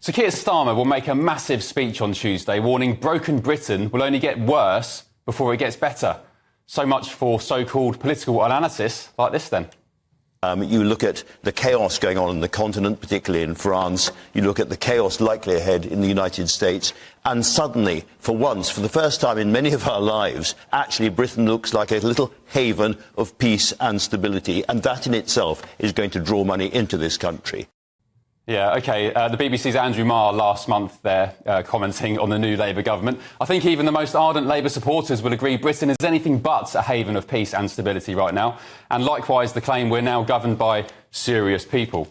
So Keir Starmer will make a massive speech on Tuesday, warning broken Britain will only get worse before it gets better. So much for so-called political analysis like this then. You look at the chaos going on the continent, particularly in France. You look at the chaos likely ahead in the United States. And suddenly, for once, for the first time in many of our lives, actually Britain looks like a little haven of peace and stability. And that in itself is going to draw money into this country. Yeah, OK. The BBC's Andrew Marr last month there commenting on the new Labour government. I think even the most ardent Labour supporters will agree Britain is anything but a haven of peace and stability right now. And likewise, the claim we're now governed by serious people.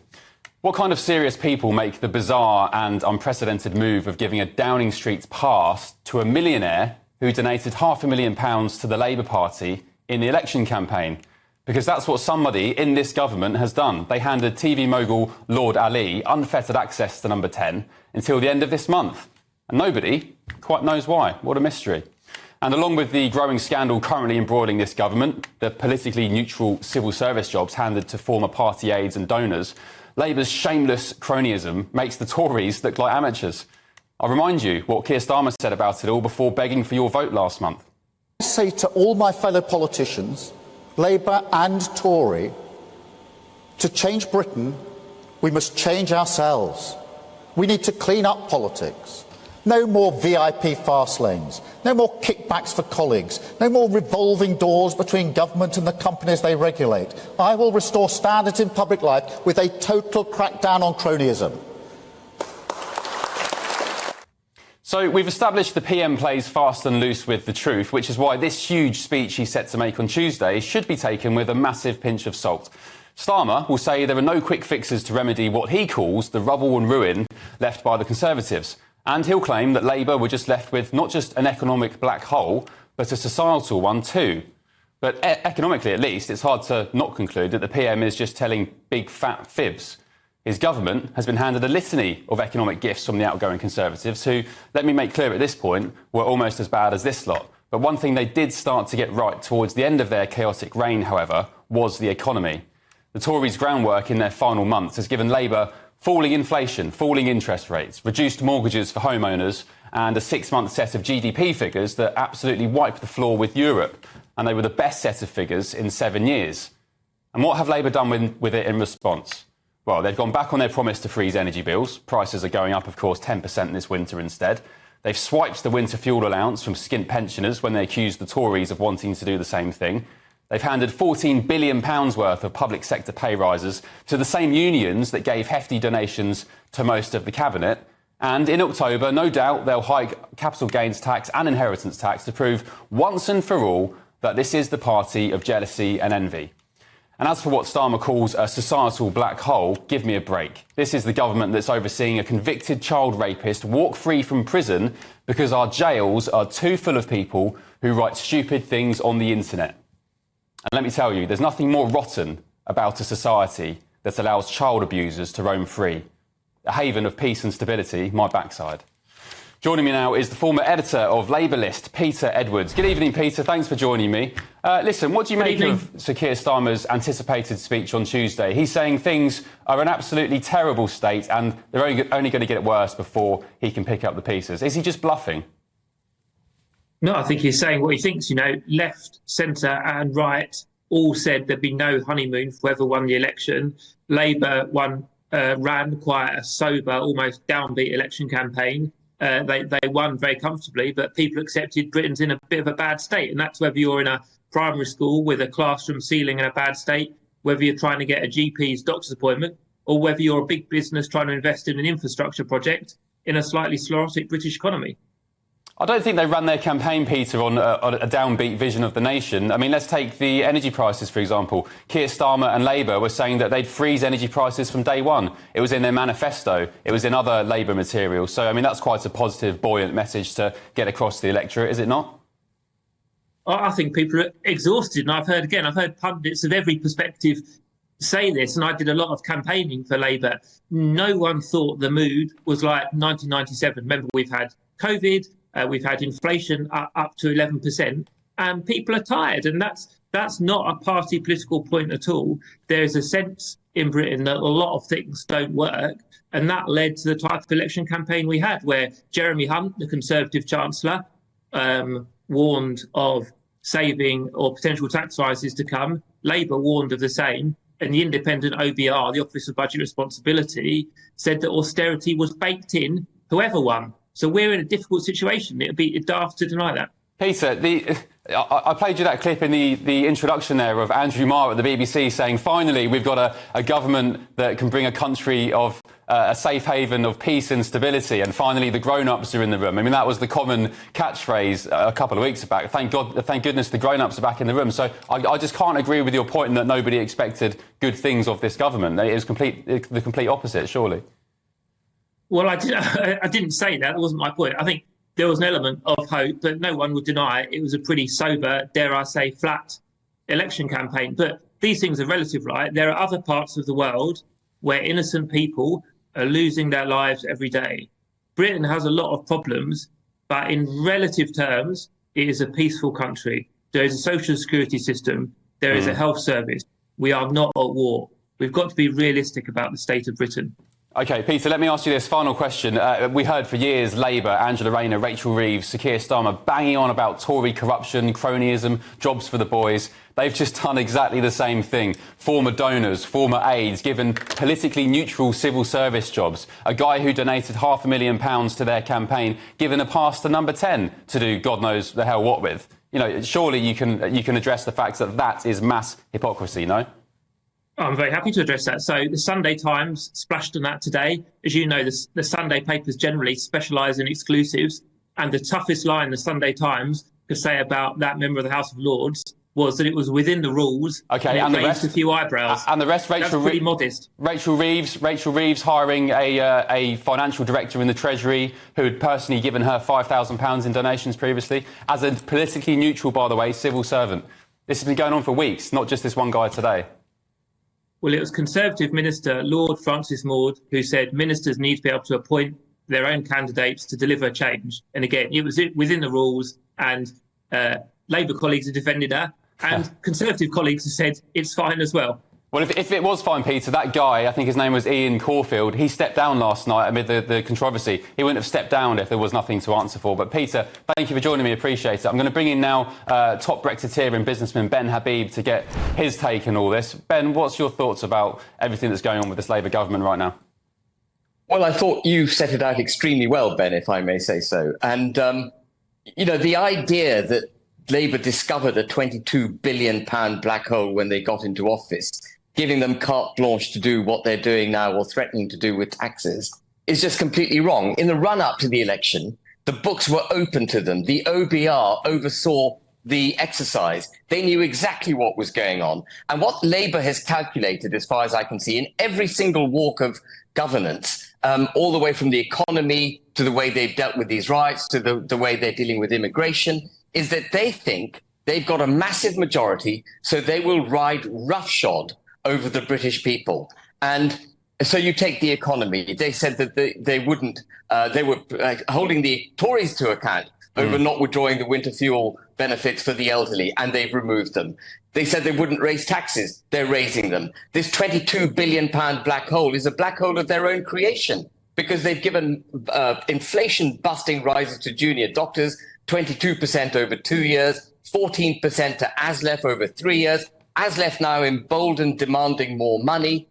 What kind of serious people make the bizarre and unprecedented move of giving a Downing Street pass to a millionaire who donated £500,000 to the Labour Party in the election campaign? Because that's what somebody in this government has done. They handed TV mogul Lord Ali unfettered access to number 10 until the end of this month. And nobody quite knows why. What a mystery. And along with the growing scandal currently embroiling this government, the politically neutral civil service jobs handed to former party aides and donors, Labour's shameless cronyism makes the Tories look like amateurs. I'll remind you what Keir Starmer said about it all before begging for your vote last month. I say to all my fellow politicians, Labour and Tory, to change Britain, we must change ourselves. We need to clean up politics. No more VIP fast lanes, no more kickbacks for colleagues, no more revolving doors between government and the companies they regulate. I will restore standards in public life with a total crackdown on cronyism. So we've established the PM plays fast and loose with the truth, which is why this huge speech he's set to make on Tuesday should be taken with a massive pinch of salt. Starmer will say there are no quick fixes to remedy what he calls the rubble and ruin left by the Conservatives. And he'll claim that Labour were just left with not just an economic black hole, but a societal one too. But economically, at least, it's hard to not conclude that the PM is just telling big fat fibs. His government has been handed a litany of economic gifts from the outgoing Conservatives who, let me make clear at this point, were almost as bad as this lot. But one thing they did start to get right towards the end of their chaotic reign, however, was the economy. The Tories' groundwork in their final months has given Labour falling inflation, falling interest rates, reduced mortgages for homeowners and a 6-month set of GDP figures that absolutely wiped the floor with Europe. And they were the best set of figures in 7 years. And what have Labour done with it in response? Well, they've gone back on their promise to freeze energy bills. Prices are going up, of course, 10% this winter instead. They've swiped the winter fuel allowance from skint pensioners when they accused the Tories of wanting to do the same thing. They've handed £14 billion worth of public sector pay rises to the same unions that gave hefty donations to most of the cabinet. And in October, no doubt, they'll hike capital gains tax and inheritance tax to prove once and for all that this is the party of jealousy and envy. And as for what Starmer calls a societal black hole, give me a break. This is the government that's overseeing a convicted child rapist walk free from prison because our jails are too full of people who write stupid things on the internet. And let me tell you, there's nothing more rotten about a society that allows child abusers to roam free. A haven of peace and stability, my backside. Joining me now is the former editor of Labour List, Peter Edwards. Good evening, Peter. Thanks for joining me. Listen, what do you make of Sir Keir Starmer's anticipated speech on Tuesday? He's saying things are in an absolutely terrible state and they're only going to get worse before he can pick up the pieces. Is he just bluffing? No, I think he's saying what he thinks. You know, left, centre and right all said there'd be no honeymoon for whoever won the election. Labour ran quite a sober, almost downbeat election campaign. They won very comfortably, but people accepted Britain's in a bit of a bad state. And that's whether you're in a primary school with a classroom ceiling in a bad state, whether you're trying to get a GP's doctor's appointment, or whether you're a big business trying to invest in an infrastructure project in a slightly sclerotic British economy. I don't think they ran their campaign, Peter, on a downbeat vision of the nation. I mean, let's take the energy prices, for example. Keir Starmer and Labour were saying that they'd freeze energy prices from day one. It was in their manifesto. It was in other Labour material. So, I mean, that's quite a positive, buoyant message to get across to the electorate, is it not? I think people are exhausted. And I've heard pundits of every perspective say this, and I did a lot of campaigning for Labour. No one thought the mood was like 1997. Remember, we've had COVID. We've had inflation up to 11%, and people are tired, and that's That's not a party political point at all. There's a sense in Britain that a lot of things don't work, and that led to the type of election campaign we had, where Jeremy Hunt, the Conservative Chancellor, warned of saving or potential tax rises to come. Labour warned of the same. And the independent OBR, the Office of Budget Responsibility, said that austerity was baked in, whoever won. So we're in a difficult situation. It would be daft to deny that. Peter, I played you that clip in the introduction there of Andrew Marr at the BBC saying, finally, we've got a government that can bring a country of a safe haven of peace and stability, and finally the grown-ups are in the room. I mean, that was the common catchphrase a couple of weeks back. Thank goodness the grown-ups are back in the room. So I just can't agree with your point that nobody expected good things of this government. It was the complete opposite, surely. Well, I didn't say that. That wasn't my point. I think there was an element of hope, but no one would deny it was a pretty sober, dare I say, flat election campaign. But these things are relative, right? There are other parts of the world where innocent people are losing their lives every day. Britain has a lot of problems, but in relative terms, it is a peaceful country. There is a social security system. There is a health service. We are not at war. We've got to be realistic about the state of Britain. OK, Peter, let me ask you this final question. We heard for years Labour, Angela Rayner, Rachel Reeves, Sir Keir Starmer banging on about Tory corruption, cronyism, jobs for the boys. They've just done exactly the same thing. Former donors, former aides, given politically neutral civil service jobs. A guy who donated £500,000 to their campaign, given a pass to number 10 to do God knows the hell what with. You know, surely you can address the fact that that is mass hypocrisy, no? I'm very happy to address that. So the Sunday Times splashed on that today. As you know, the Sunday papers generally specialise in exclusives. And the toughest line the Sunday Times could say about that member of the House of Lords was that it was within the rules. Okay, and it raised a few eyebrows. And the rest, That's pretty modest. Rachel Reeves hiring a financial director in the Treasury who had personally given her £5,000 in donations previously, as a politically neutral, by the way, civil servant. This has been going on for weeks, not just this one guy today. Well, it was Conservative Minister Lord Francis Maude who said ministers need to be able to appoint their own candidates to deliver change. And again, it was within the rules, and Labour colleagues have defended her, and Conservative colleagues have said it's fine as well. Well, if it was fine, Peter, that guy, I think his name was Ian Caulfield, he stepped down last night amid the controversy. He wouldn't have stepped down if there was nothing to answer for. But, Peter, thank you for joining me. Appreciate it. I'm going to bring in now top Brexiteer and businessman Ben Habib to get his take on all this. Ben, what's your thoughts about everything that's going on with this Labour government right now? Well, I thought you set it out extremely well, Ben, if I may say so. And, the idea that Labour discovered a £22 billion black hole when they got into office, giving them carte blanche to do what they're doing now or threatening to do with taxes, is just completely wrong. In the run-up to the election, the books were open to them. The OBR oversaw the exercise. They knew exactly what was going on. And what Labour has calculated, as far as I can see, in every single walk of governance, all the way from the economy to the way they've dealt with these riots to the way they're dealing with immigration, is that they think they've got a massive majority, so they will ride roughshod over the British people. And so you take the economy. They said that they wouldn't, they were holding the Tories to account over not withdrawing the winter fuel benefits for the elderly, and they've removed them. They said they wouldn't raise taxes. They're raising them. This £22 billion black hole is a black hole of their own creation, because they've given inflation-busting rises to junior doctors, 22% over 2 years, 14% to ASLEF over 3 years. ASLEF now emboldened, demanding more money.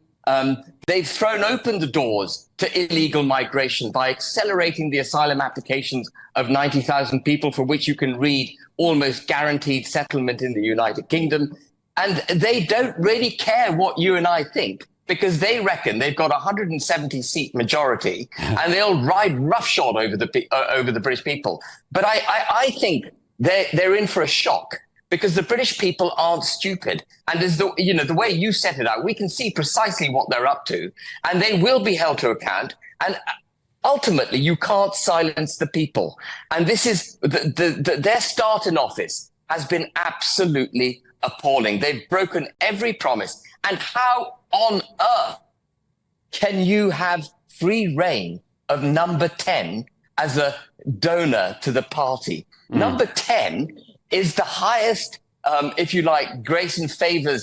They've thrown open the doors to illegal migration by accelerating the asylum applications of 90,000 people, for which you can read almost guaranteed settlement in the United Kingdom. And they don't really care what you and I think, because they reckon they've got a 170-seat majority and they'll ride roughshod over the British people. But I think they're in for a shock, because the British people aren't stupid. And as the way you set it out, we can see precisely what they're up to, and they will be held to account. And ultimately, you can't silence the people. And this is their start in office has been absolutely appalling. They've broken every promise. And how on earth can you have free reign of number 10 as a donor to the party? Number 10 is the highest if you like, grace and favour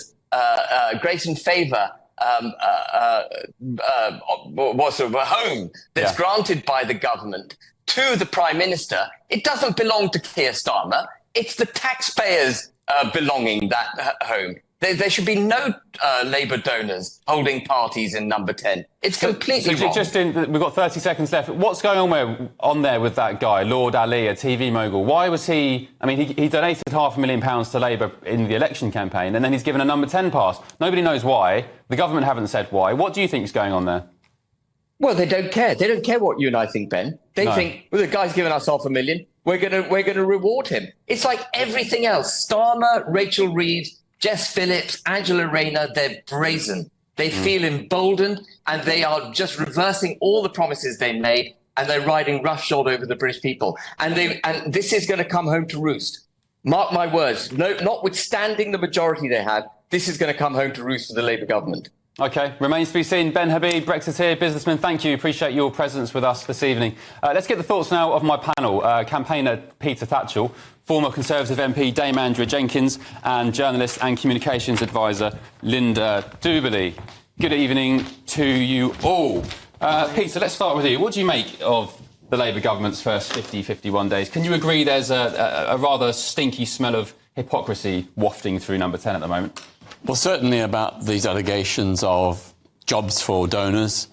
was sort of a home that's granted by the government to the Prime Minister, it doesn't belong to Keir Starmer. It's the taxpayers belonging that home. There should be no Labour donors holding parties in number 10. It's completely wrong. We've got 30 seconds left. What's going on there with that guy, Lord Ali, a TV mogul? Why was he... I mean, he donated £500,000 to Labour in the election campaign, and then he's given a number 10 pass. Nobody knows why. The government haven't said why. What do you think is going on there? Well, they don't care. They don't care what you and I think, Ben. They think, well, the guy's given us $500,000. We're gonna reward him. It's like everything else. Starmer, Rachel Reeves, Jess Phillips, Angela Rayner, they're brazen. They feel emboldened, and they are just reversing all the promises they made, and they're riding roughshod over the British people. And this is going to come home to roost. Mark my words. No, notwithstanding the majority they have, this is going to come home to roost for the Labour government. OK, remains to be seen. Ben Habib, Brexiteer, businessman, thank you. Appreciate your presence with us this evening. Let's get the thoughts now of my panel. Campaigner Peter Tatchell, former Conservative MP Dame Andrea Jenkins, and journalist and communications advisor Linda Doobally. Good evening to you all. Peter, let's start with you. What do you make of the Labour government's first 51 days? Can you agree there's a rather stinky smell of hypocrisy wafting through number 10 at the moment? Well, certainly about these allegations of jobs for donors,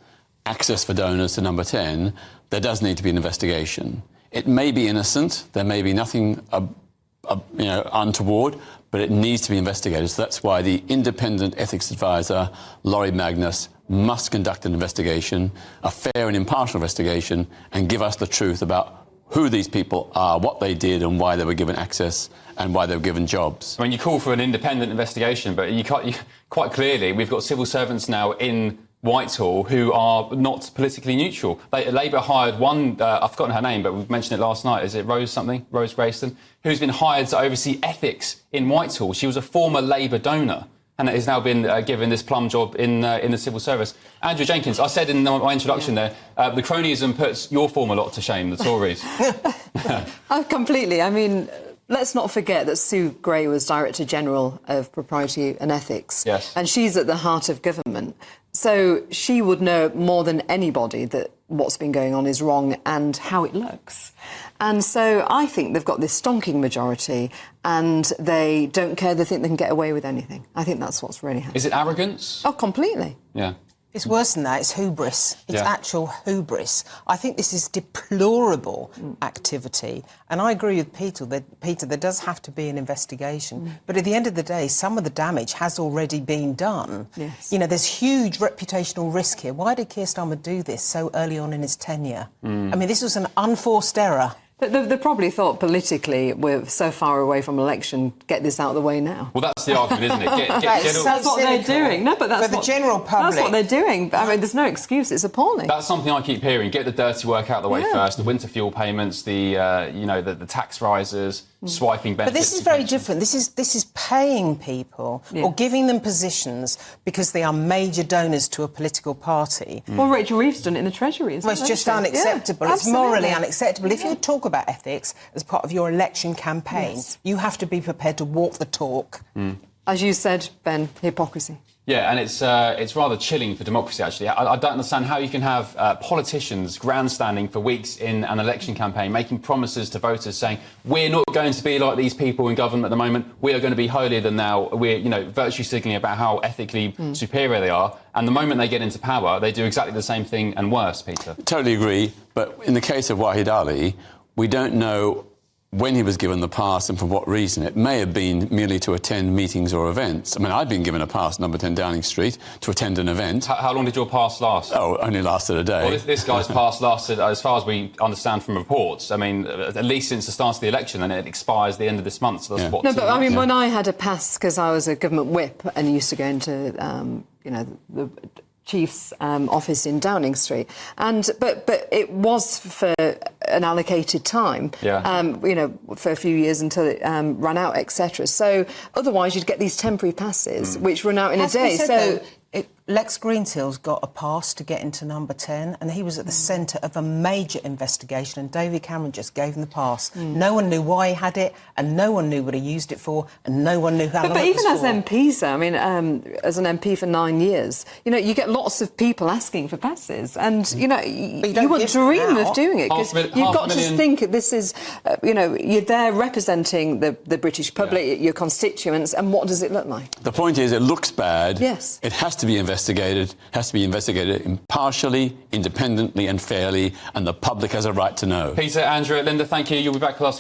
access for donors to number 10, there does need to be an investigation. It may be innocent, there may be nothing untoward, but it needs to be investigated. So that's why the independent ethics advisor, Laurie Magnus, must conduct an investigation, a fair and impartial investigation, and give us the truth about who these people are, what they did and why they were given access and why they were given jobs. I mean, you call for an independent investigation, but quite clearly we've got civil servants now in Whitehall who are not politically neutral. Labour hired one, I've forgotten her name, but we've mentioned it last night. Is it Rose something? Rose Grayston, who's been hired to oversee ethics in Whitehall. She was a former Labour donor and has now been given this plum job in the civil service. Andrew Jenkins, I said in my introduction there, the cronyism puts your former lot to shame, the Tories. Completely. I mean, let's not forget that Sue Gray was Director General of Propriety and Ethics. Yes. And she's at the heart of government. So she would know more than anybody that what's been going on is wrong and how it looks. And so I think they've got this stonking majority and they don't care. They think they can get away with anything. I think that's what's really happening. Is it arrogance? Oh, completely. Yeah. It's worse than that. It's hubris. It's actual hubris. I think this is deplorable activity. And I agree with Peter, there does have to be an investigation. But at the end of the day, some of the damage has already been done. Yes. You know, there's huge reputational risk here. Why did Keir Starmer do this so early on in his tenure? I mean, this was an unforced error. They probably thought politically we're so far away from election, get this out of the way now. Well, that's the argument, isn't it? That's what they're doing. No, but that's for the general public. That's what they're doing. I mean, there's no excuse. It's appalling. That's something I keep hearing. Get the dirty work out of the way first. The winter fuel payments, the tax rises, swiping benefits. But this is very different. This is paying people or giving them positions because they are major donors to a political party. Well, Rachel Reeves done it in the Treasury. Well, it's just unacceptable. Yeah, it's morally unacceptable. If you talk about ethics as part of your election campaign, you have to be prepared to walk the talk. As you said, Ben, hypocrisy. Yeah, and it's rather chilling for democracy, actually. I don't understand how you can have politicians grandstanding for weeks in an election campaign, making promises to voters saying, we're not going to be like these people in government at the moment, we are going to be holier than thou, we're, virtue signalling about how ethically superior they are. And the moment they get into power, they do exactly the same thing and worse, Peter. Totally agree. But in the case of Wahid Ali, we don't know when he was given the pass and for what reason. It may have been merely to attend meetings or events. I mean, I've been given a pass, number 10 Downing Street, to attend an event. How long did your pass last? Oh, only lasted a day. Well, this guy's pass lasted, as far as we understand from reports, I mean, at least since the start of the election, and it expires the end of this month. So that's what, no, but I mean, when I had a pass, because I was a government whip and used to go into, the Chief's office in Downing Street, but it was for an allocated time, for a few years until it ran out, etc. So otherwise, you'd get these temporary passes which run out in a day. So Lex Greenhill's got a pass to get into number 10, and he was at the centre of a major investigation, and David Cameron just gave him the pass. No one knew why he had it, and no one knew what he used it for, and no one knew how long But it was even as for. MPs, I mean, as an MP for 9 years, you know, you get lots of people asking for passes, and, you know, you would dream of doing it, because you've got to think this is, you know, you're there representing the British public, your constituents, and what does it look like? The point is, it looks bad. Yes. It has to be investigated, impartially, independently and fairly, and the public has a right to know. Peter, Andrew, Linda, thank you. You'll be back with us.